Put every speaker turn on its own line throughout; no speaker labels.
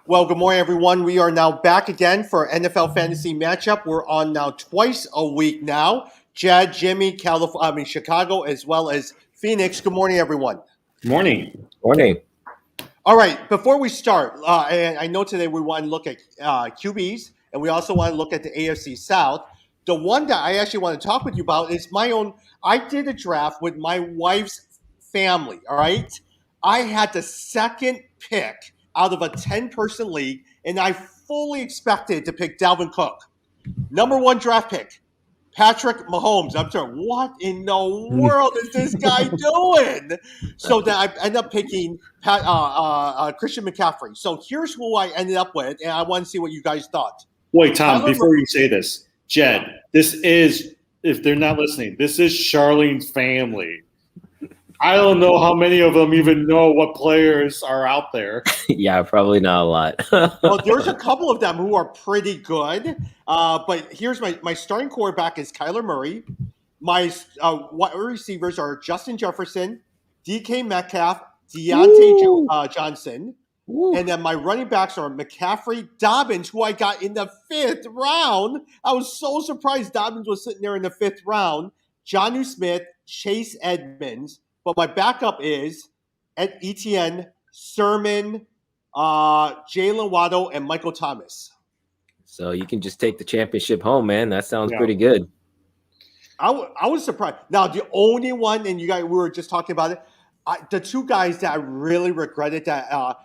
Well, good morning, everyone. We are now back again for NFL Fantasy Matchup. We're on now twice a week now. Jed, Jimmy, Chicago, as well as Phoenix. Good morning, everyone.
Morning.
Morning.
All right, before we start, and I know today we want to look at QBs, and we also want to look at the AFC South. The one that I actually want to talk with you about is my own. I did a draft with my wife's family, all right? I had the second pick out of a 10-person league, and I fully expected to pick Dalvin Cook. Number one draft pick, Patrick Mahomes. I'm sorry, what in the world is this guy doing? So then I ended up picking Christian McCaffrey. So here's who I ended up with, and I want to see what you guys thought.
Wait, Tom, before you say this, Jed, this is, if they're not listening, this is Charlene's family. I don't know how many of them even know what players are out there.
Yeah, probably not a lot.
Well, there's a couple of them who are pretty good. But here's my starting quarterback is Kyler Murray. My wide receivers are Justin Jefferson, DK Metcalf, Deontay Johnson.
Woo.
And then my running backs are McCaffrey, Dobbins, who I got in the 5th round. I was so surprised Dobbins was sitting there in the 5th round. Jonnu Smith, Chase Edmonds. But my backup is Etienne, Sermon, Jalen Waddle, and Michael Thomas.
So you can just take the championship home, man. That sounds
Yeah.
pretty good.
I was surprised. Now, the only one, and you guys, we were just talking about it, the two guys that I really regretted that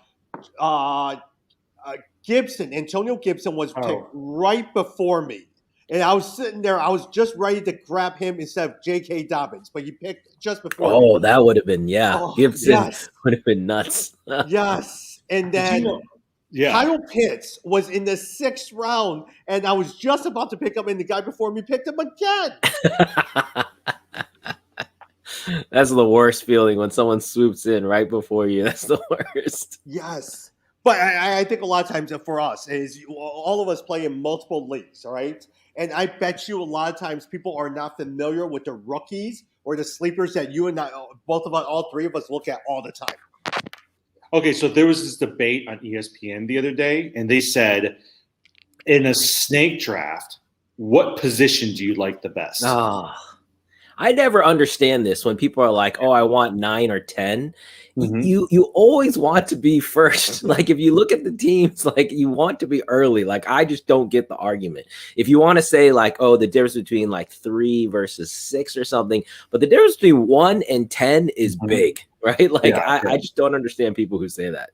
Antonio Gibson was picked right before me. And I was sitting there, I was just ready to grab him instead of J.K. Dobbins, but he picked just before me.
Oh, that would have been, Gibson
yes.
would have been nuts.
Yes. And then Kyle Pitts was in the 6th round, and I was just about to pick him, and the guy before me picked him again.
That's the worst feeling when someone swoops in right before you. That's the worst.
Yes. But I think a lot of times for us is all of us play in multiple leagues, all right? And I bet you a lot of times people are not familiar with the rookies or the sleepers that you and I, both of us, all three of us look at all the time.
Okay, so there was this debate on ESPN the other day, and they said, in a snake draft, what position do you like the best?
I never understand this when people are like, oh, I want 9 or 10. Mm-hmm. You always want to be first. Like, if you look at the teams, like, you want to be early. Like, I just don't get the argument. If you want to say, like, oh, the difference between, like, 3 versus 6 or something, but the difference between 1 and 10 is big, right? Like, I just don't understand people who say that.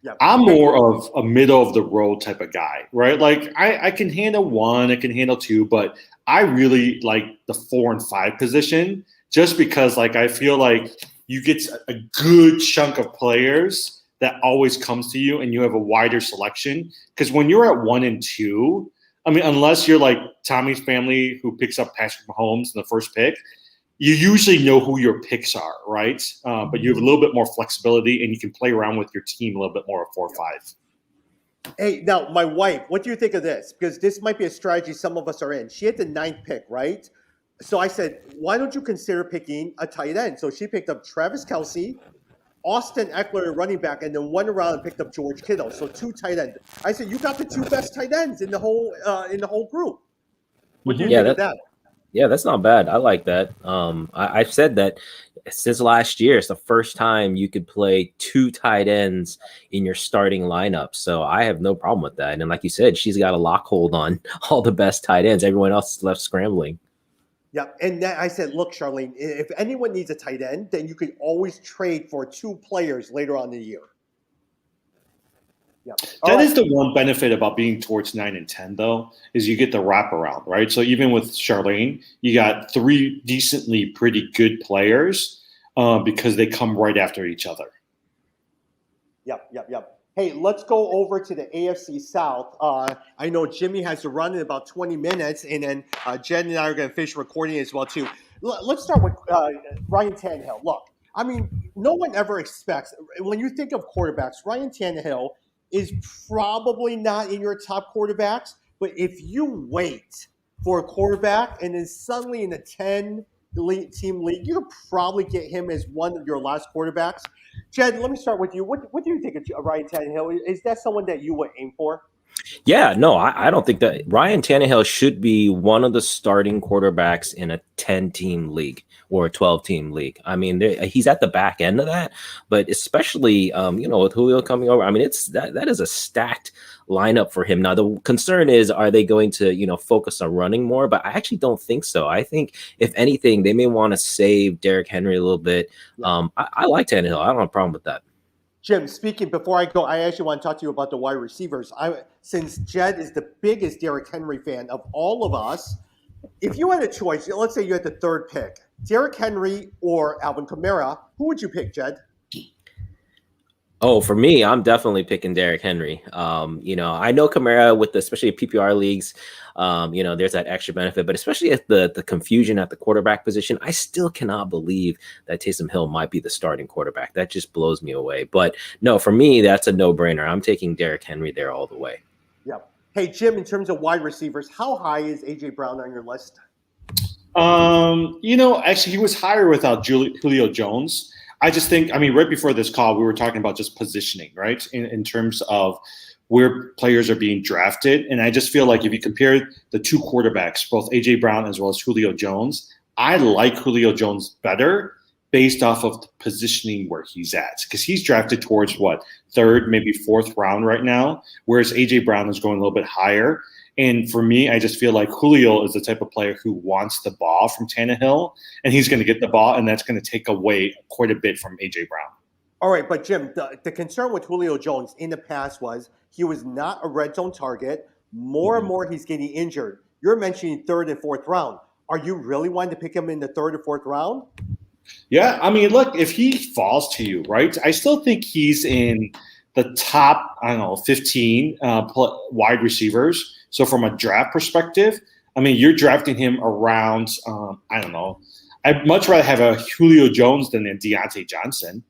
Yeah.
I'm more of a middle-of-the-road type of guy, right? Like, I can handle 1, I can handle 2, but I really like the 4 and 5 position just because, like, I feel like you get a good chunk of players that always comes to you and you have a wider selection. Because when you're at 1 and 2, I mean, unless you're like Tommy's family who picks up Patrick Mahomes in the first pick, you usually know who your picks are, right? But you have a little bit more flexibility and you can play around with your team a little bit more at 4 or 5.
Hey, now, my wife, what do you think of this? Because this might be a strategy some of us are in. She had the 9th pick, right? So I said, why don't you consider picking a tight end? So she picked up Travis Kelce, Austin Eckler, running back, and then went around and picked up George Kittle. So 2 tight ends. I said, you got the 2 best tight ends in the whole group. What do you think of that?
Yeah, that's not bad. I like that. I've said that since last year. It's the first time you could play 2 tight ends in your starting lineup. So I have no problem with that. And like you said, she's got a lock hold on all the best tight ends. Everyone else is left scrambling.
Yeah, and I said, look, Charlene, if anyone needs a tight end, then you could always trade for 2 players later on in the year. Yeah.
That is the one benefit about being towards 9 and 10, though, is you get the wraparound, right? So even with Charlene, you got 3 decently pretty good players because they come right after each other.
Yep. Hey, let's go over to the AFC South. I know Jimmy has to run in about 20 minutes, and then Jen and I are going to finish recording as well, too. Let's start with Ryan Tannehill. Look, I mean, no one ever expects – when you think of quarterbacks, Ryan Tannehill is probably not in your top quarterbacks, but if you wait for a quarterback and then suddenly in the 10, team league, you could probably get him as one of your last quarterbacks. Jed, let me start with you. What do you think of Ryan Tannehill? Is that someone that you would aim for?
Yeah, no, I don't think that Ryan Tannehill should be one of the starting quarterbacks in a 10-team league or a 12-team league. I mean, he's at the back end of that, but especially, with Julio coming over, I mean, that is a stacked lineup for him. Now, the concern is, are they going to, focus on running more? But I actually don't think so. I think, if anything, they may want to save Derrick Henry a little bit. I like Tannehill. I don't have a problem with that.
Jim, speaking before I go, I actually want to talk to you about the wide receivers. Since Jed is the biggest Derrick Henry fan of all of us, if you had a choice, let's say you had the third pick, Derrick Henry or Alvin Kamara, who would you pick, Jed?
Oh, for me, I'm definitely picking Derrick Henry. I know Kamara with especially PPR leagues, there's that extra benefit, but especially at the confusion at the quarterback position, I still cannot believe that Taysom Hill might be the starting quarterback. That just blows me away. But no, for me, that's a no-brainer. I'm taking Derrick Henry there all the way.
Yep. Hey, Jim, in terms of wide receivers, how high is A.J. Brown on your list?
Actually, he was higher without Julio Jones. I just think, right before this call, we were talking about just positioning, right? In terms of where players are being drafted. And I just feel like if you compare the two quarterbacks, both A.J. Brown as well as Julio Jones, I like Julio Jones better based off of the positioning where he's at. Because he's drafted towards, third, maybe fourth round right now, whereas A.J. Brown is going a little bit higher. And for me, I just feel like Julio is the type of player who wants the ball from Tannehill, and he's going to get the ball, and that's going to take away quite a bit from A.J. Brown.
All right, but Jim, the concern with Julio Jones in the past was he was not a red zone target. More and more he's getting injured. You're mentioning third and fourth round. Are you really wanting to pick him in the third or fourth round?
Yeah, look, if he falls to you, right, I still think he's in the top, 15 wide receivers. So from a draft perspective, you're drafting him around, I'd much rather have a Julio Jones than a Deontay Johnson,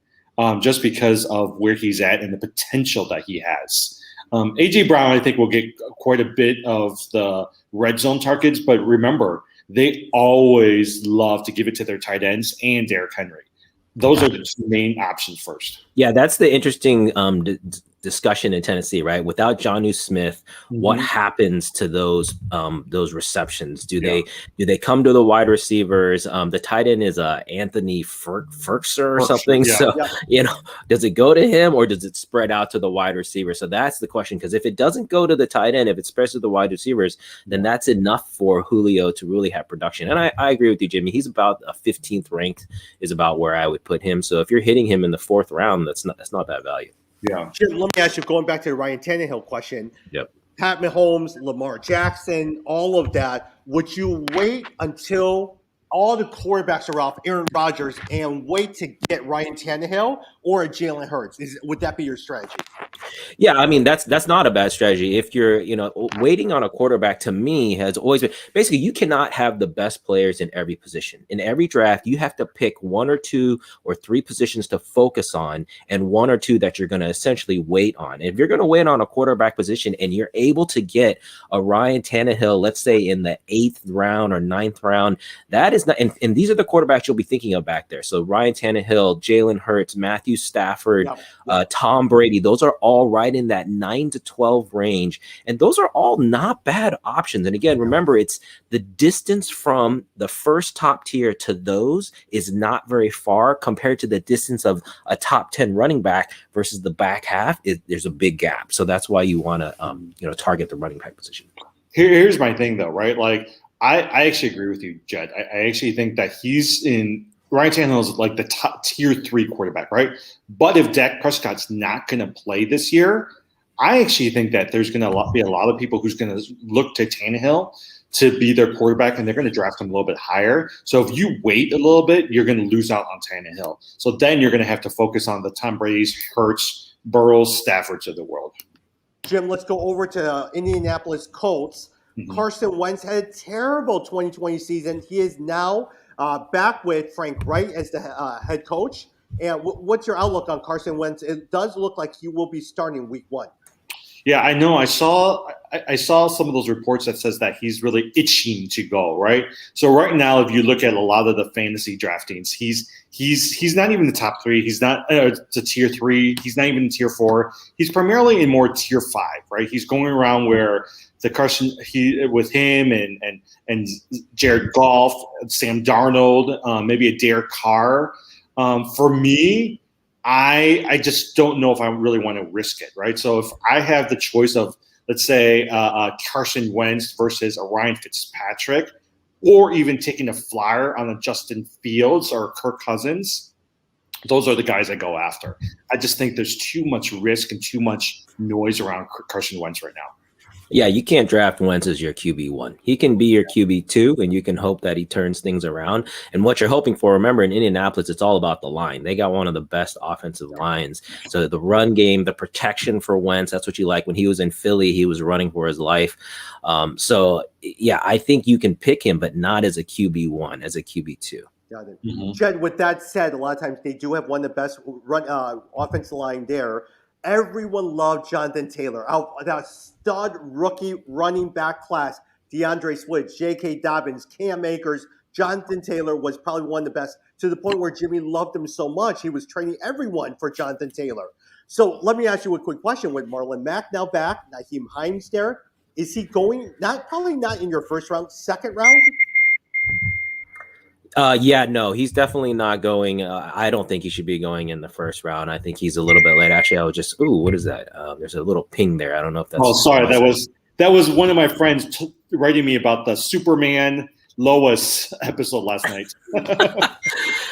just because of where he's at and the potential that he has. A.J. Brown, I think, will get quite a bit of the red zone targets, but remember, they always love to give it to their tight ends and Derrick Henry. Those are the two main options first.
Yeah, that's the interesting discussion in Tennessee, right? Without Jonnu Smith, what happens to those receptions? Do they come to the wide receivers? The tight end is Anthony Ferkser or something. Yeah. So does it go to him or does it spread out to the wide receiver? So that's the question. Because if it doesn't go to the tight end, if it spreads to the wide receivers, then that's enough for Julio to really have production. And I agree with you, Jimmy. He's about a 15th ranked is about where I would put him. So if you're hitting him in the fourth round, that's not bad value.
Yeah.
Jim, let me ask you, going back to the Ryan Tannehill question.
Yep.
Pat Mahomes, Lamar Jackson, all of that. Would you wait until all the quarterbacks are off, Aaron Rodgers, and wait to get Ryan Tannehill or Jalen Hurts? Would that be your strategy?
Yeah, that's not a bad strategy. If you're, waiting on a quarterback, to me, has always been basically you cannot have the best players in every position. In every draft, you have to pick one or two or three positions to focus on and one or two that you're going to essentially wait on. If you're going to wait on a quarterback position and you're able to get a Ryan Tannehill, let's say in the 8th round or 9th round, that is not, and these are the quarterbacks you'll be thinking of back there. So Ryan Tannehill, Jalen Hurts, Matthew Stafford, Tom Brady, those are all right in that 9 to 12 range. And those are all not bad options. And again, remember, it's the distance from the first top tier to those is not very far compared to the distance of a top 10 running back versus the back half. There's a big gap. So that's why you want to, target the running back position.
Here's my thing though, right? Like I actually agree with you, Jed. I actually think that he's in Ryan Tannehill is like the top tier 3 quarterback, right? But if Dak Prescott's not going to play this year, I actually think that there's going to be a lot of people who's going to look to Tannehill to be their quarterback, and they're going to draft him a little bit higher. So if you wait a little bit, you're going to lose out on Tannehill. So then you're going to have to focus on the Tom Brady's, Hurts, Burrows, Staffords of the world.
Jim, let's go over to Indianapolis Colts. Carson Wentz had a terrible 2020 season. He is now back with Frank Reich as the head coach. And what's your outlook on Carson Wentz? It does look like he will be starting week 1.
Yeah, I know. I saw I saw some of those reports that says that he's really itching to go, right? So right now, if you look at a lot of the fantasy draftings, he's not even the top 3. He's not to tier 3. He's not even tier 4. He's primarily in more tier 5, right? He's going around where the Carson with him and Jared Goff, Sam Darnold, maybe a Derek Carr. For me, I just don't know if I really want to risk it, right? So if I have the choice of, let's say, Carson Wentz versus a Ryan Fitzpatrick, or even taking a flyer on a Justin Fields or Kirk Cousins, those are the guys I go after. I just think there's too much risk and too much noise around Carson Wentz right now.
Yeah, you can't draft Wentz as your QB1. He can be your QB2, and you can hope that he turns things around. And what you're hoping for, remember, in Indianapolis, it's all about the line. They got one of the best offensive lines. So the run game, the protection for Wentz, that's what you like. When he was in Philly, he was running for his life. So, yeah, I think you can pick him, but not as a QB1, as a QB2.
Got it. Mm-hmm. Jed, with that said, a lot of times they do have one of the best offensive line there. Everyone loved Jonathan Taylor. That stud rookie running back class, DeAndre Swift, J.K. Dobbins, Cam Akers, Jonathan Taylor was probably one of the best, to the point where Jimmy loved him so much he was training everyone for Jonathan Taylor. So let me ask you a quick question. With Marlon Mack now back, Nyheim Hines there, is he going, probably not in your first round, second round?
Yeah, no, he's definitely not going. I don't think he should be going in the first round. I think he's a little bit late. Actually, I was just, what is that? There's a little ping there. I don't know if that's.
Oh, sorry. That was one of my friends writing me about the Superman Lois episode last night.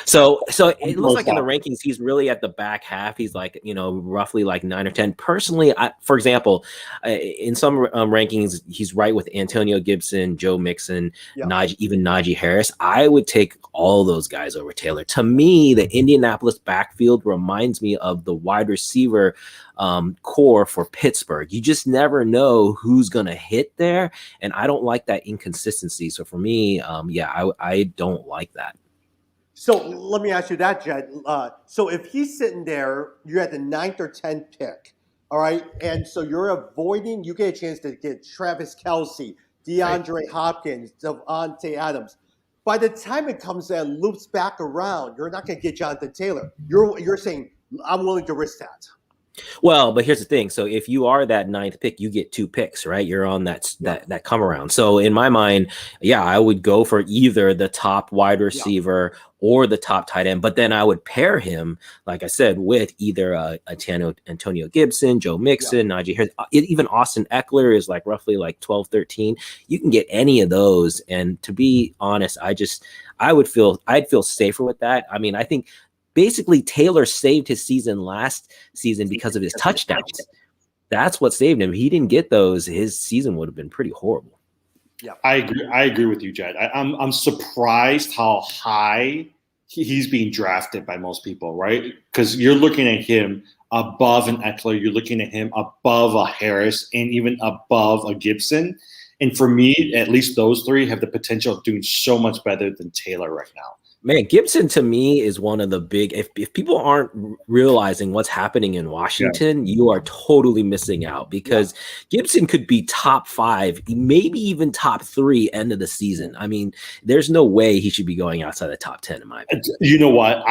So it looks like in the rankings, he's really at the back half. He's like, roughly like 9 or 10. Personally, for example, in some rankings, he's right with Antonio Gibson, Joe Mixon, even Najee Harris. I would take all those guys over Taylor. To me, the Indianapolis backfield reminds me of the wide receiver core for Pittsburgh. You just never know who's going to hit there. And I don't like that inconsistency. So for me, I don't like that.
So let me ask you that, Jed. So if he's sitting there, you're at the 9th or 10th pick, all right? And so you get a chance to get Travis Kelce, DeAndre Hopkins, Devontae Adams. By the time it comes and loops back around, you're not going to get Jonathan Taylor. You're saying, I'm willing to risk that.
Well, but here's the thing. So if you are that 9th pick, you get 2 picks, right? You're on that come around. So in my mind, I would go for either the top wide receiver or the top tight end, but then I would pair him, like I said, with either Antonio Gibson, Joe Mixon, Najee Harris, even Austin Eckler is like roughly like 12, 13. You can get any of those. And to be honest, I'd feel safer with that. I mean, I think basically Taylor saved his season last season because of his touchdowns. That's what saved him. If he didn't get those, his season would have been pretty horrible.
Yeah, I agree with you, Jed. I'm surprised how high he's being drafted by most people, right? Because you're looking at him above an Eckler, you're looking at him above a Harris, and even above a Gibson. And for me, at least those 3 have the potential of doing so much better than Taylor right now.
Man, Gibson to me is one of the big. If people aren't realizing what's happening in Washington, you are totally missing out, because Gibson could be top 5, maybe even top 3 end of the season. I mean, there's no way he should be going outside the top 10 in my opinion.
You know what?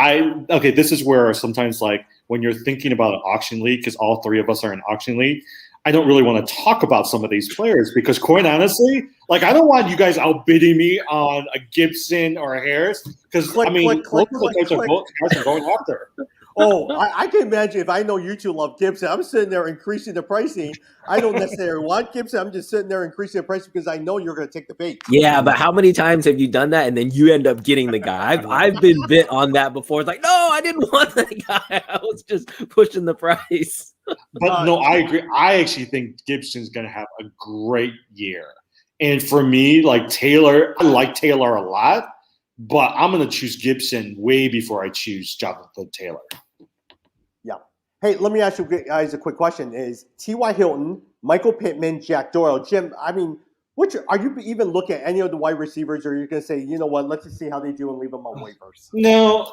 This is where sometimes, like, when you're thinking about an auction league, because all 3 of us are in auction league, I don't really want to talk about some of these players, because quite honestly, like, I don't want you guys outbidding me on a Gibson or a Harris, because most of the guys are going after.
I can imagine if I know you two love Gibson, I'm sitting there increasing the pricing. I don't necessarily want Gibson. I'm just sitting there increasing the pricing because I know you're going to take the bait.
Yeah, but how many times have you done that and then you end up getting the guy? I've been bit on that before. It's like, no, I didn't want that guy. I was just pushing the price.
But no, I agree. I actually think Gibson's going to have a great year. And for me, like Taylor, I like Taylor a lot, but I'm going to choose Gibson way before I choose Jonathan Taylor.
Yeah. Hey, let me ask you guys a quick question. Is T.Y. Hilton, Michael Pittman, Jack Doyle, Jim, I mean, are you even looking at any of the wide receivers, or are you going to say, you know what, let's just see how they do and leave them on waivers?
No,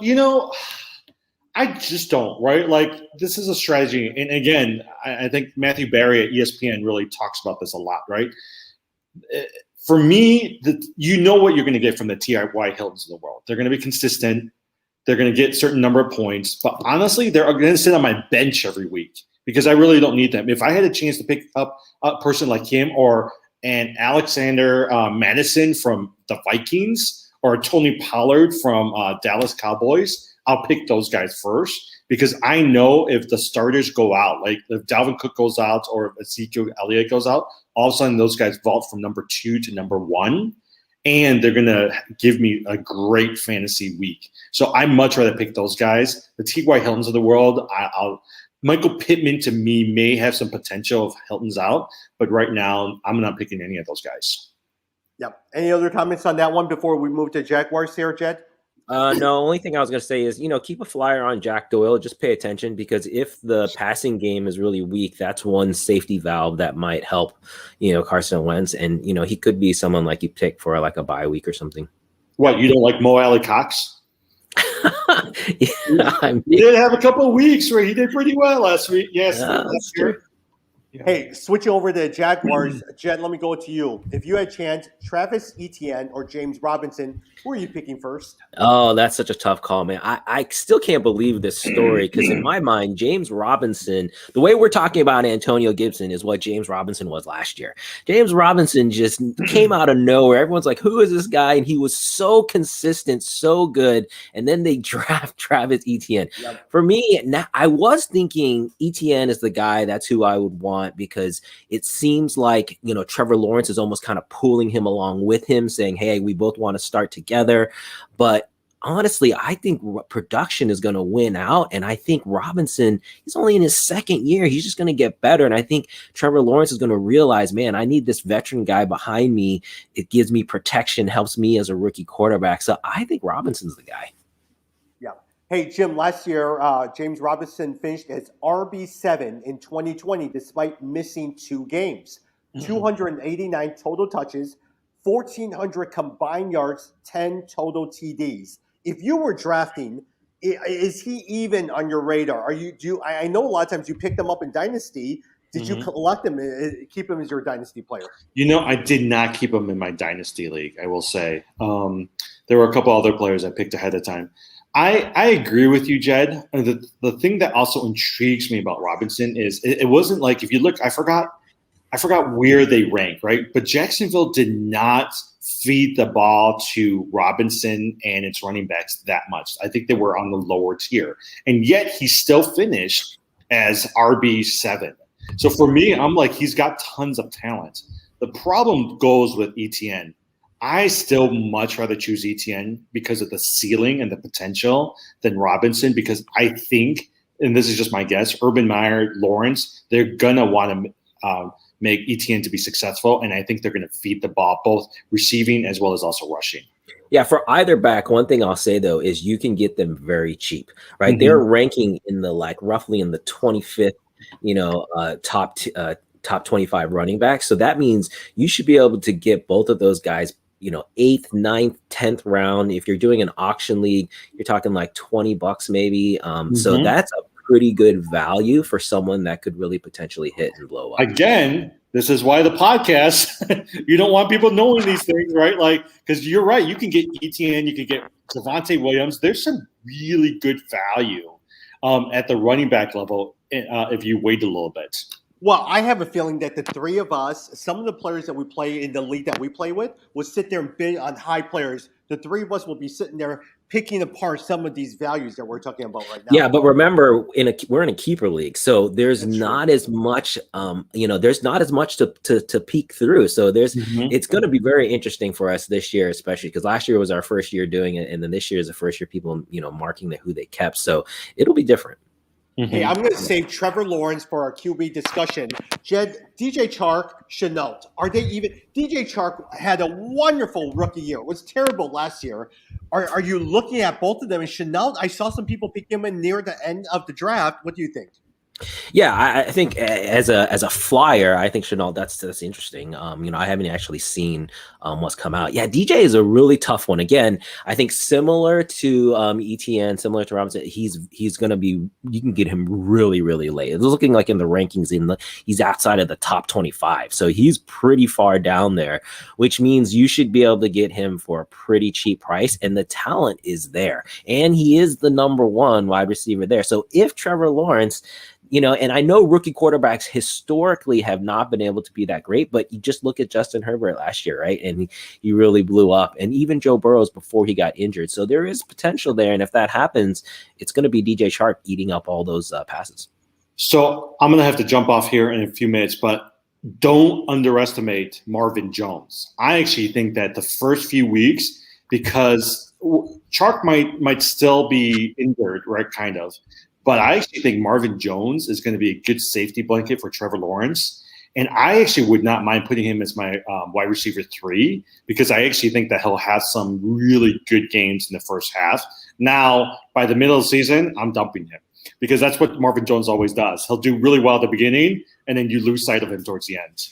I just don't, right? Like, this is a strategy. And again, I think Matthew Berry at ESPN really talks about this a lot, right? For me, you know what you're going to get from the T.Y. Hiltons of the world. They're going to be consistent. They're going to get a certain number of points. But honestly, they're going to sit on my bench every week because I really don't need them. If I had a chance to pick up a person like him or an Alexander Madison from the Vikings or Tony Pollard from Dallas Cowboys, I'll pick those guys first because I know if the starters go out, like if Dalvin Cook goes out or if Ezekiel Elliott goes out, all of a sudden those guys vault from number 2 to number 1, and they're going to give me a great fantasy week. So I'd much rather pick those guys. The T.Y. Hiltons of the world, Michael Pittman to me may have some potential of Hilton's out, but right now I'm not picking any of those guys.
Yep. Any other comments on that one before we move to Jaguars here, Jed?
No, only thing I was going to say is, keep a flyer on Jack Doyle. Just pay attention because if the passing game is really weak, that's one safety valve that might help, Carson Wentz. And, he could be someone like you pick for like a bye week or something.
What, you don't like Mo Alley Cox?
He
did have a couple of weeks where he did pretty well last week. Yes,
that's true.
Hey, switching over to Jaguars, Jed, let me go to you. If you had a chance, Travis Etienne or James Robinson, who are you picking first?
Oh, that's such a tough call, man. I still can't believe this story because in my mind, James Robinson, the way we're talking about Antonio Gibson is what James Robinson was last year. James Robinson just came out of nowhere. Everyone's like, who is this guy? And he was so consistent, so good. And then they draft Travis Etienne. Yep. For me, now, I was thinking Etienne is the guy. That's who I would want because it seems like, Trevor Lawrence is almost kind of pulling him along with him saying, hey, we both want to start together. But honestly, I think production is going to win out. And I think Robinson, he's only in his second year. He's just going to get better. And I think Trevor Lawrence is going to realize, man, I need this veteran guy behind me. It gives me protection, helps me as a rookie quarterback. So I think Robinson's the guy.
Yeah. Hey, Jim, last year, James Robinson finished as RB7 in 2020 despite missing 2 games. 289 total touches, 1,400 combined yards, 10 total TDs. If you were drafting, is he even on your radar? I know a lot of times you pick them up in Dynasty. Did you collect him, keep him as your Dynasty player?
I did not keep him in my Dynasty league, I will say. There were a couple other players I picked ahead of time. I agree with you, Jed. The thing that also intrigues me about Robinson is it wasn't like, if you look, I forgot where they rank, right? But Jacksonville did not feed the ball to Robinson and its running backs that much. I think they were on the lower tier. And yet he still finished as RB7. So for me, I'm like, he's got tons of talent. The problem goes with Etienne. I still much rather choose Etienne because of the ceiling and the potential than Robinson because I think, and this is just my guess, Urban Meyer, Lawrence, they're going to want to make Etienne to be successful, and I think they're going to feed the ball, both receiving as well as also rushing.
Yeah, for either back, one thing I'll say, though, is you can get them very cheap, right? Mm-hmm. They're ranking in the, roughly in the 25th, top 25 running backs. So that means you should be able to get both of those guys 8th, 9th, 10th round. If you're doing an auction league, you're talking like $20 maybe. So that's a pretty good value for someone that could really potentially hit and blow up.
Again, this is why the podcast, you don't want people knowing these things, right? Like, because you're right. You can get ETN, you can get Javonte Williams. There's some really good value at the running back level if you wait a little bit.
Well, I have a feeling that the three of us, some of the players that we play in the league that we play with, will sit there and bid on high players. The three of us will be sitting there picking apart some of these values that we're talking about right now.
Yeah, but remember, we're in a keeper league, so there's not as much, there's not as much to peek through. So it's going to be very interesting for us this year, especially because last year was our first year doing it, and then this year is the first year people, marking who they kept. So it'll be different.
Hey, I'm going to save Trevor Lawrence for our QB discussion. Jed, DJ Chark, Chenault. Are they even? DJ Chark had a wonderful rookie year. It was terrible last year. Are you looking at both of them? And Chenault, I saw some people pick him in near the end of the draft. What do you think?
Yeah, I think as a flyer, I think Chenault, that's interesting. I haven't actually seen what's come out. Yeah, DJ is a really tough one. Again, I think similar to ETN, similar to Robinson, he's going to be. You can get him really, really late. It's looking like in the rankings, he's outside of the top 25, so he's pretty far down there, which means you should be able to get him for a pretty cheap price, and the talent is there, and he is the number one wide receiver there. So if Trevor Lawrence, and I know rookie quarterbacks historically have not been able to be that great, but you just look at Justin Herbert last year, right? And he really blew up. And even Joe Burrows before he got injured. So there is potential there. And if that happens, it's going to be DJ Chark eating up all those passes.
So I'm going to have to jump off here in a few minutes, but don't underestimate Marvin Jones. I actually think that the first few weeks, because Chark might still be injured, right, kind of. But I actually think Marvin Jones is going to be a good safety blanket for Trevor Lawrence. And I actually would not mind putting him as my wide receiver 3 because I actually think that he'll have some really good games in the first half. Now, by the middle of the season, I'm dumping him because that's what Marvin Jones always does. He'll do really well at the beginning, and then you lose sight of him towards the end.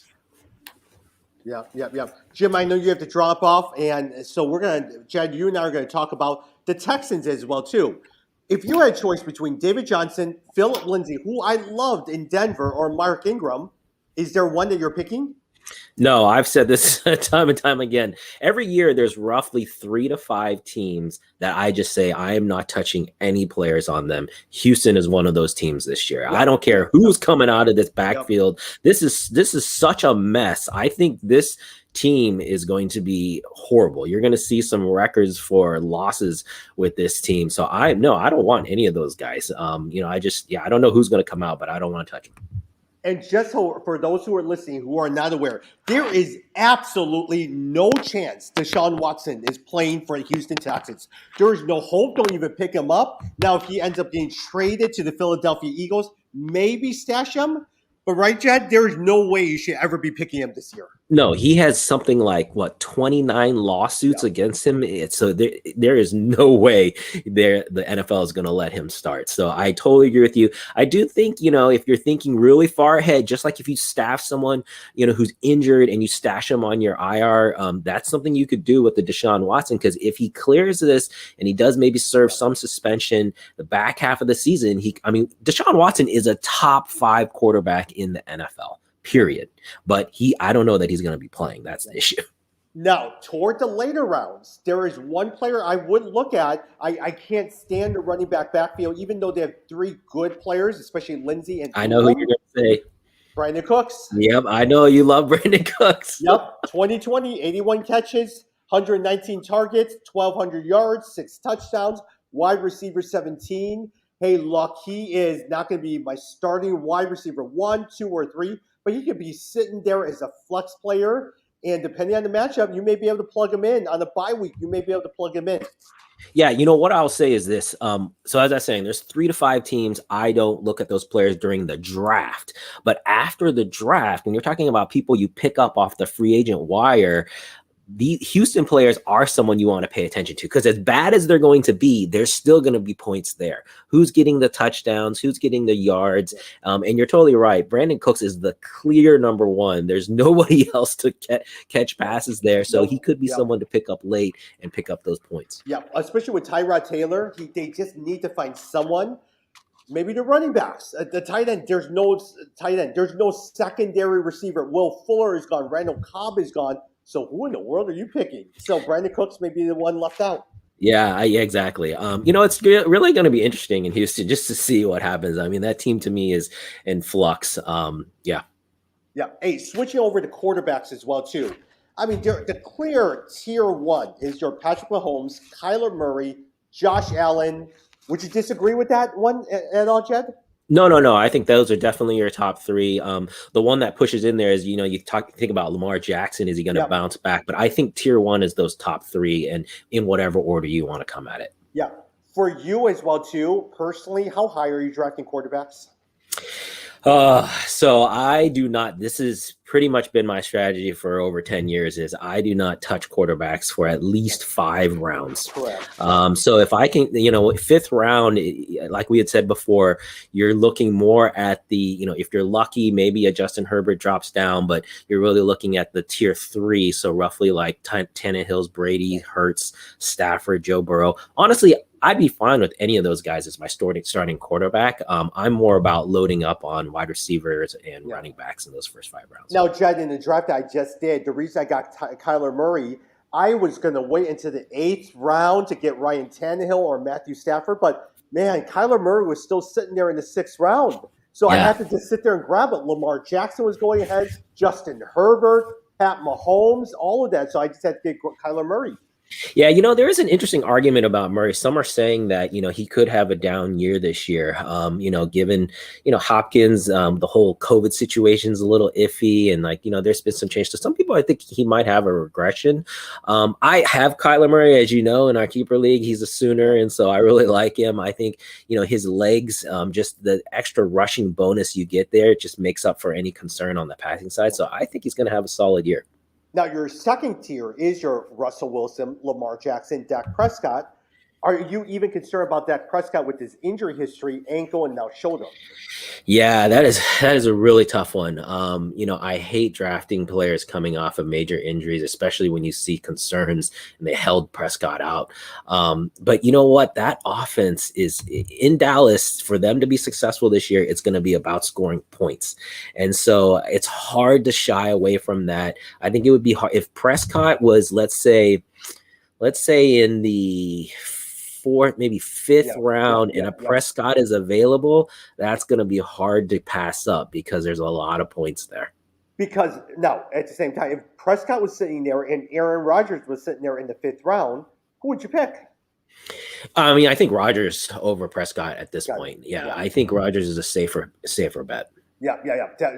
Yeah. Jim, I know you have to drop off. And so Jed, you and I are going to talk about the Texans as well, too. If you had a choice between David Johnson, Philip Lindsay, who I loved in Denver, or Mark Ingram, is there one that you're picking?
No, I've said this time and time again. Every year, there's roughly 3 to 5 teams that I just say I am not touching any players on them. Houston is one of those teams this year. Yep. I don't care who's coming out of this backfield. Yep. This is such a mess. I think this team is going to be horrible. You're going to see some records for losses with this team. So I don't want any of those guys. I don't know who's going to come out, but I don't want to touch them.
And just for those who are listening who are not aware, there is absolutely no chance Desean Watson is playing for the Houston Texans. There is no hope. Don't even pick him up. Now, if he ends up getting traded to the Philadelphia Eagles, maybe stash him. But right, Jed, there is no way you should ever be picking him this year.
No, he has something like 29 lawsuits against him. So there is no way the NFL is going to let him start. So I totally agree with you. I do think, if you're thinking really far ahead, just like if you staff someone, who's injured and you stash him on your IR, that's something you could do with the Desean Watson, because if he clears this and he does maybe serve some suspension the back half of the season, Desean Watson is a top 5 quarterback in the NFL. Period. But I don't know that he's going to be playing. That's the issue.
Now, toward the later rounds, there is one player I would look at. I can't stand the running backfield, even though they have 3 good players, especially Lindsay and
I know who you're going to say.
Brandon Cooks.
Yep, I know you love Brandon Cooks.
Yep, 2020, 81 catches, 119 targets, 1,200 yards, 6 touchdowns, wide receiver 17. Hey, look, he is not going to be my starting wide receiver 1, 2, or 3. But he could be sitting there as a flex player, and depending on the matchup, you may be able to plug him in. On a bye week, you may be able to plug him in.
Yeah, what I'll say is this. So as I was saying, there's 3 to 5 teams. I don't look at those players during the draft. But after the draft, when you're talking about people you pick up off the free agent wire, the Houston players are someone you want to pay attention to, because as bad as they're going to be, there's still going to be points there. Who's getting the touchdowns? Who's getting the yards? And you're totally right. Brandon Cooks is the clear number 1. There's nobody else to catch passes there. So he could be someone to pick up late and pick up those points.
Yeah, especially with Tyrod Taylor. They just need to find someone. Maybe the running backs. The tight end, there's no tight end. There's no secondary receiver. Will Fuller is gone. Randall Cobb is gone. So who in the world are you picking? So Brandon Cooks may be the one left out.
Yeah, exactly. It's really going to be interesting in Houston just to see what happens. That team to me is in flux. Yeah.
Hey, switching over to quarterbacks as well, too. The clear tier 1 is your Patrick Mahomes, Kyler Murray, Josh Allen. Would you disagree with that one at all, Jed?
No. I think those are definitely your top 3. The one that pushes in there is, you think about Lamar Jackson. Is he going to bounce back? But I think tier 1 is those top 3, and in whatever order you want to come at it.
Yeah. For you as well, too, personally, how high are you drafting quarterbacks?
So I do not, this has pretty much been my strategy for over 10 years is I do not touch quarterbacks for at least 5 rounds.
Correct.
So if I can, fifth round, like we had said before, you're looking more at the, if you're lucky, maybe a Justin Herbert drops down, but you're really looking at the tier 3. So roughly like Tannehill's, Brady, Hurts, Stafford, Joe Burrow. Honestly, I'd be fine with any of those guys as my starting quarterback. I'm more about loading up on wide receivers and running backs in those first 5 rounds.
Now, Jed, in the draft I just did, the reason I got Kyler Murray, I was going to wait until the 8th round to get Ryan Tannehill or Matthew Stafford, but man, Kyler Murray was still sitting there in the 6th round. So I had to just sit there and grab it. Lamar Jackson was going ahead, Justin Herbert, Pat Mahomes, all of that. So I just had to get Kyler Murray.
Yeah, there is an interesting argument about Murray. Some are saying that, he could have a down year this year, given, Hopkins, the whole COVID situation is a little iffy and there's been some change. So some people, I think he might have a regression. I have Kyler Murray, as you know, in our keeper league. He's a Sooner. And so I really like him. I think, his legs, just the extra rushing bonus you get there, just makes up for any concern on the passing side. So I think he's going to have a solid year.
Now, your second tier is your Russell Wilson, Lamar Jackson, Dak Prescott. Are you even concerned about Dak Prescott with his injury history, ankle, and now shoulder?
Yeah, that is a really tough one. I hate drafting players coming off of major injuries, especially when you see concerns and they held Prescott out. But you know what? That offense is in Dallas. For them to be successful this year, it's going to be about scoring points. And so it's hard to shy away from that. I think it would be hard if Prescott was, let's say in the 4th, maybe 5th round, and a Prescott is available, that's going to be hard to pass up because there's a lot of points there.
Because now, at the same time, if Prescott was sitting there and Aaron Rodgers was sitting there in the 5th round, who would you pick?
I mean, I think Rodgers over Prescott at this point. Yeah, I think Rodgers is a safer bet.
Yeah.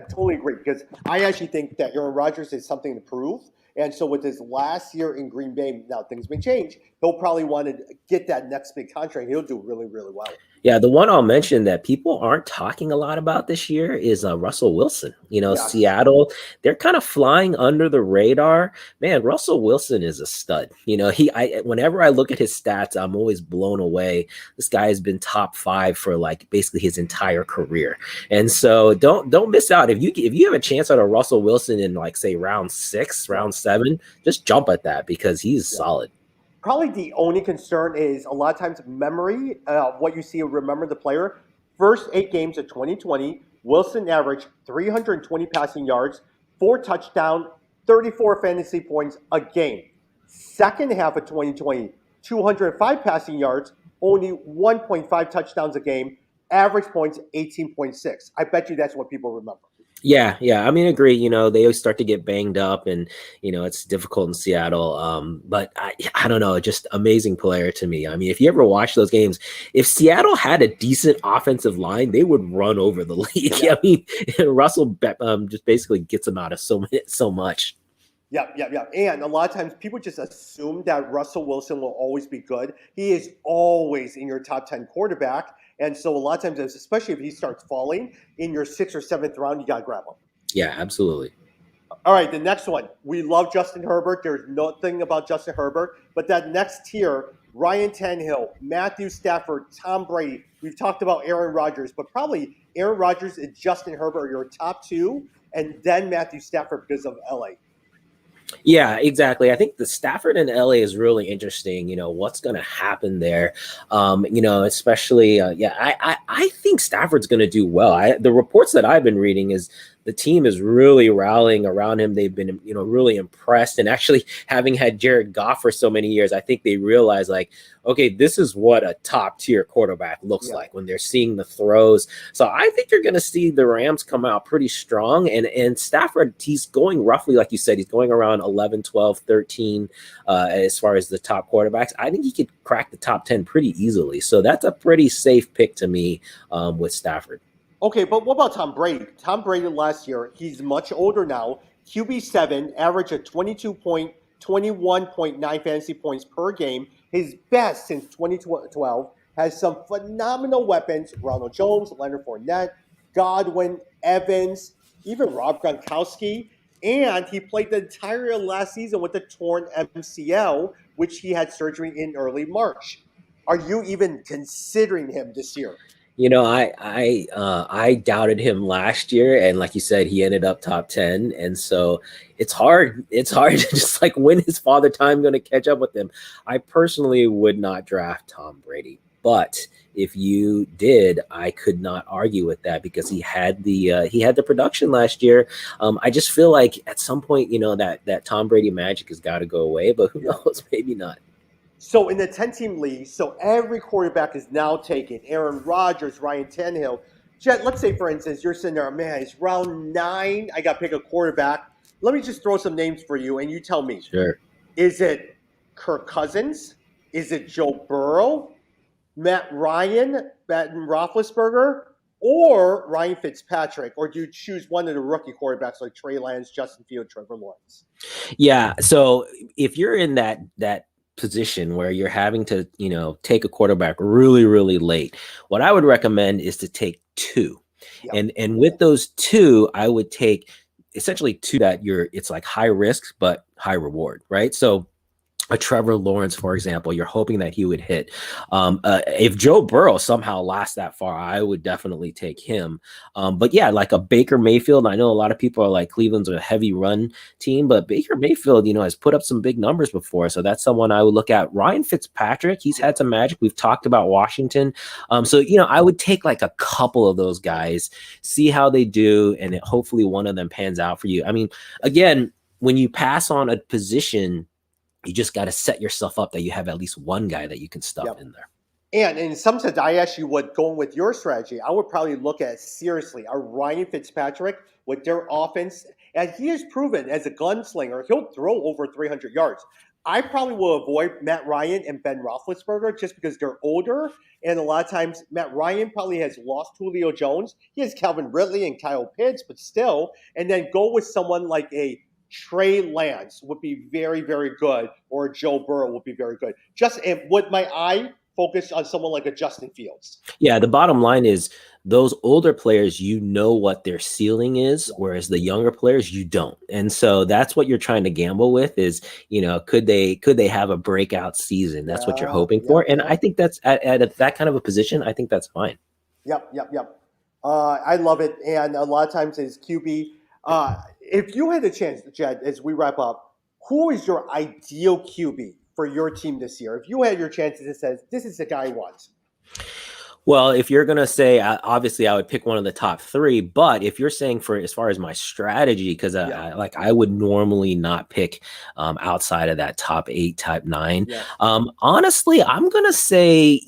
Totally agree. Because I actually think that Aaron Rodgers has something to prove. And so with his last year in Green Bay, now things may change. He'll probably want to get that next big contract. He'll do really, really well.
Yeah, the one I'll mention that people aren't talking a lot about this year is Russell Wilson. Seattle, they're kind of flying under the radar. Man, Russell Wilson is a stud. Whenever I look at his stats, I'm always blown away. This guy has been top 5 for basically his entire career. And so don't miss out. If you have a chance at a Russell Wilson in say round 6, round 7, just jump at that because he's solid.
Probably the only concern is a lot of times memory, what you see, remember the player. First 8 games of 2020, Wilson averaged 320 passing yards, 4 touchdowns, 34 fantasy points a game. Second half of 2020, 205 passing yards, only 1.5 touchdowns a game, average points 18.6. I bet you that's what people remember.
Yeah. I mean, agree. They always start to get banged up, and it's difficult in Seattle. But I don't know, just amazing player to me. I mean, if you ever watch those games, if Seattle had a decent offensive line, they would run over the league. Yeah. I mean, Russell just basically gets them out of so much.
Yeah. And a lot of times people just assume that Russell Wilson will always be good. He is always in your top 10 quarterback. And so a lot of times, especially if he starts falling in your 6th or 7th round, you got to grab him.
Yeah, absolutely.
All right, the next one. We love Justin Herbert. There's nothing about Justin Herbert. But that next tier, Ryan Tannehill, Matthew Stafford, Tom Brady. We've talked about Aaron Rodgers, but probably Aaron Rodgers and Justin Herbert are your top 2, and then Matthew Stafford because of LA.
Yeah, exactly. I think the Stafford in LA is really interesting. What's going to happen there? Especially, I think Stafford's going to do well. The reports that I've been reading is the team is really rallying around him. They've been, really impressed. And actually, having had Jared Goff for so many years, I think they realize okay, this is what a top tier quarterback looks like when they're seeing the throws. So I think you're going to see the Rams come out pretty strong. And Stafford, he's going roughly, like you said, he's going around 11, 12, 13 as far as the top quarterbacks. I think he could crack the top 10 pretty easily. So that's a pretty safe pick to me with Stafford.
Okay, but what about Tom Brady? Tom Brady last year, he's much older now. QB7, average of 21.9 fantasy points per game. His best since 2012. Has some phenomenal weapons. Ronald Jones, Leonard Fournette, Godwin, Evans, even Rob Gronkowski. And he played the entire last season with a torn MCL, which he had surgery in early March. Are you even considering him this year?
I doubted him last year, and like you said, he ended up top 10, and so it's hard. It's hard to just like when is Father Time going to catch up with him? I personally would not draft Tom Brady, but if you did, I could not argue with that because he had the production last year. I just feel like at some point, that Tom Brady magic has got to go away, but who knows? Maybe not.
So in the 10-team league, so every quarterback is now taken. Aaron Rodgers, Ryan Tannehill. Jet, let's say, for instance, you're sitting there, man, it's round 9. I got to pick a quarterback. Let me just throw some names for you, and you tell me.
Sure.
Is it Kirk Cousins? Is it Joe Burrow? Matt Ryan, Ben Roethlisberger? Or Ryan Fitzpatrick? Or do you choose one of the rookie quarterbacks like Trey Lance, Justin Fields, Trevor Lawrence?
Yeah, so if you're in that position where you're having to, take a quarterback really, really late, what I would recommend is to take 2. Yep. And with those 2, I would take essentially 2 that it's like high risk, but high reward, right? So a Trevor Lawrence, for example, you're hoping that he would hit. If Joe Burrow somehow lasts that far, I would definitely take him. But yeah, like a Baker Mayfield. I know a lot of people are like Cleveland's a heavy run team, but Baker Mayfield, has put up some big numbers before. So that's someone I would look at. Ryan Fitzpatrick, he's had some magic. We've talked about Washington. So I would take like a couple of those guys, see how they do, and hopefully one of them pans out for you. I mean, again, when you pass on a position, you just got to set yourself up that you have at least one guy that you can stuff in there.
And in some sense, I actually would, going with your strategy, I would probably look at seriously a Ryan Fitzpatrick with their offense. And he has proven as a gunslinger, he'll throw over 300 yards. I probably will avoid Matt Ryan and Ben Roethlisberger just because they're older. And a lot of times, Matt Ryan probably has lost Julio Jones. He has Calvin Ridley and Kyle Pitts, but still. And then go with someone like a Trey Lance would be very, very good, or Joe Burrow would be very good. And would my eye focus on someone like a Justin Fields?
Yeah, the bottom line is those older players, what their ceiling is, whereas the younger players, you don't. And so that's what you're trying to gamble with is, could they have a breakout season? That's what you're hoping for. And I think that's at that kind of a position, I think that's fine.
Yep. I love it. And a lot of times as QB, if you had a chance, Jed, as we wrap up, who is your ideal QB for your team this year? If you had your chances, it says, this is the guy I want.
Well, if you're going to say, obviously I would pick one of the top 3, but if you're saying for as far as my strategy, because I would normally not pick outside of that top 8, top 9. Yeah. Honestly, I'm going to say,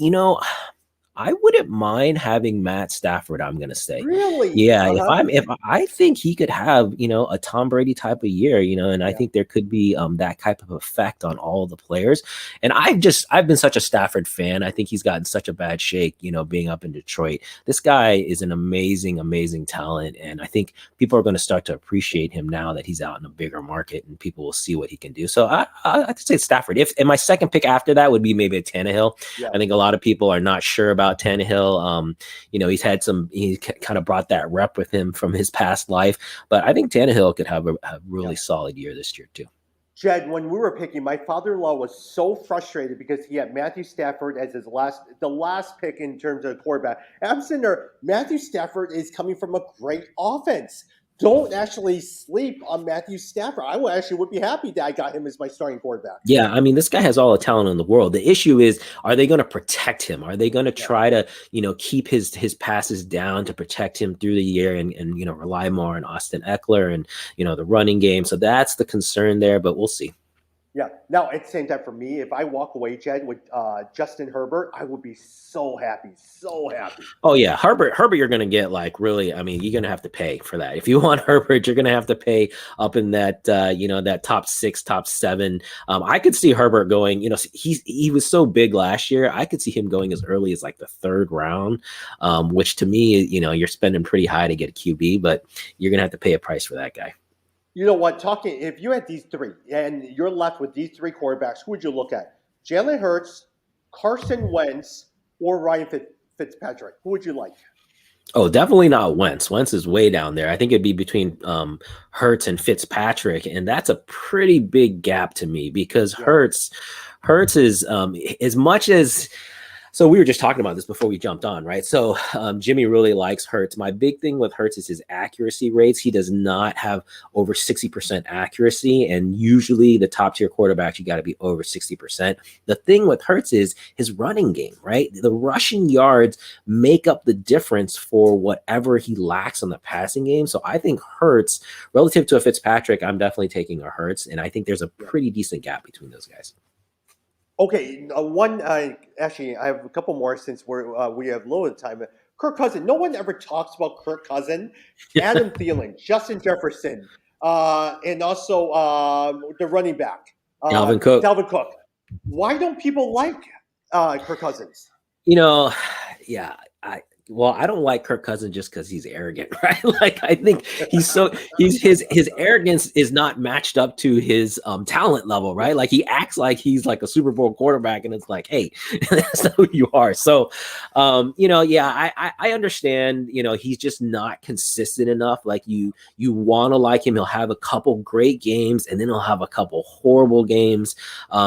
I wouldn't mind having Matt Stafford. I'm going to say,
really,
yeah. If I think he could have, a Tom Brady type of year, and I think there could be that type of effect on all of the players. And I've been such a Stafford fan. I think he's gotten such a bad shake, being up in Detroit. This guy is an amazing, amazing talent, and I think people are going to start to appreciate him now that he's out in a bigger market, and people will see what he can do. So I'd say Stafford. And my second pick after that would be maybe a Tannehill. Yeah. I think a lot of people are not sure about Tannehill. He kind of brought that rep with him from his past life, but I think Tannehill could have a really solid year this year too.
Jed, when we were picking, my father-in-law was so frustrated because he had Matthew Stafford as the last pick in terms of quarterback. And I'm sitting there, Matthew Stafford is coming from a great offense. Don't actually sleep on Matthew Stafford. I would be happy that I got him as my starting quarterback.
Yeah, I mean, this guy has all the talent in the world. The issue is, are they going to protect him? Are they going to try to, keep his passes down to protect him through the year and rely more on Austin Eckler and, the running game? So that's the concern there, but we'll see.
Yeah. Now, at the same time, for me, if I walk away, Jed, with Justin Herbert, I would be so happy. So happy.
Oh, yeah. Herbert, you're going to get you're going to have to pay for that. If you want Herbert, you're going to have to pay up in that, that top 6, top 7. I could see Herbert going, he was so big last year. I could see him going as early as like the 3rd round, which to me, you're spending pretty high to get a QB, but you're going to have to pay a price for that guy.
You know what? If you had these 3 and you're left with these 3 quarterbacks, who would you look at? Jalen Hurts, Carson Wentz, or Ryan Fitzpatrick? Who would you like?
Oh, definitely not Wentz. Wentz is way down there. I think it'd be between Hurts and Fitzpatrick, and that's a pretty big gap to me because Hurts is as much as. So we were just talking about this before we jumped on, right? So Jimmy really likes Hurts. My big thing with Hurts is his accuracy rates. He does not have over 60% accuracy, and usually the top tier quarterbacks, you got to be over 60%. The thing with Hurts is his running game, right? The rushing yards make up the difference for whatever he lacks on the passing game. So I think Hurts, relative to a Fitzpatrick, I'm definitely taking a Hurts, and I think there's a pretty decent gap between those guys.
Okay, actually, I have a couple more since we have loaded time. Kirk Cousin. No one ever talks about Kirk Cousin. Adam Thielen, Justin Jefferson, and also the running back,
Dalvin Cook.
Dalvin Cook. Why don't people like Kirk Cousins?
Yeah, I don't like Kirk Cousin just because he's arrogant, right? Like I think his arrogance is not matched up to his talent level, right? Like he acts like he's like a Super Bowl quarterback, and it's like, hey, that's not who you are. So, I understand. He's just not consistent enough. Like you want to like him. He'll have a couple great games, and then he'll have a couple horrible games.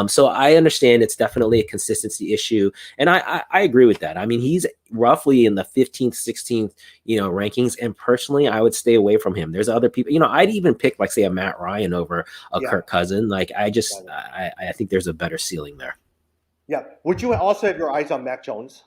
So I understand it's definitely a consistency issue, and I agree with that. I mean, he's roughly in the 15th, 16th, rankings. And personally, I would stay away from him. There's other people, I'd even pick like say a Matt Ryan over a Kirk Cousin. Like I think there's a better ceiling there.
Yeah. Would you also have your eyes on Mack Jones?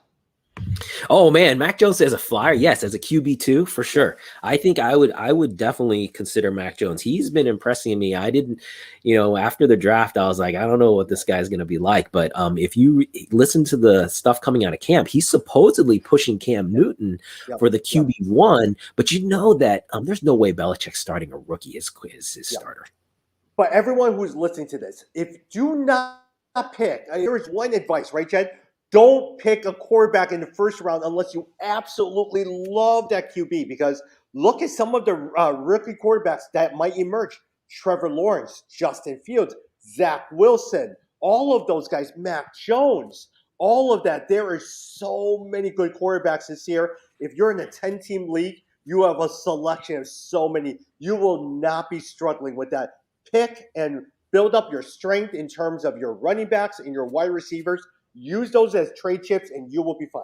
Oh man, Mack Jones as a flyer, yes, as a QB2 for sure. I think I would definitely consider Mack Jones. He's been impressing me. I didn't, after the draft, I was like, I don't know what this guy's going to be like. But if you listen to the stuff coming out of camp, he's supposedly pushing Cam Newton for the QB1. But that there's no way Belichick's starting a rookie as his starter.
But everyone who's listening to this, do not pick. There is one advice, right, Jed? Don't pick a quarterback in the first round unless you absolutely love that QB, because look at some of the rookie quarterbacks that might emerge. Trevor Lawrence, Justin Fields, Zach Wilson, all of those guys, Mack Jones, all of that. There are so many good quarterbacks this year. If you're in a 10-team league, you have a selection of so many. You will not be struggling with that. Pick and build up your strength in terms of your running backs and your wide receivers. Use those as trade chips, and you will be fine.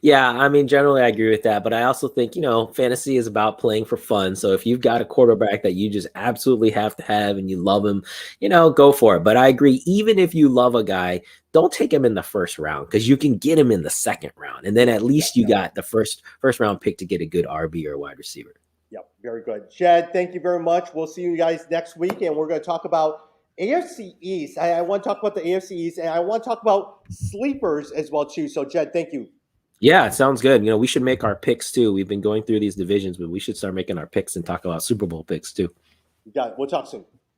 Yeah, I mean, generally I agree with that, but I also think, fantasy is about playing for fun. So if you've got a quarterback that you just absolutely have to have and you love him, go for it. But I agree, even if you love a guy, don't take him in the first round, because you can get him in the second round. And then at least you got the first round pick to get a good RB or wide receiver.
Yep, very good. Jed, thank you very much. We'll see you guys next week, and we're going to talk about AFC East. I want to talk about the AFC East, and I want to talk about sleepers as well, too. So, Jed, thank you.
Yeah, it sounds good. We should make our picks, too. We've been going through these divisions, but we should start making our picks and talk about Super Bowl picks, too.
You got it. We'll talk soon.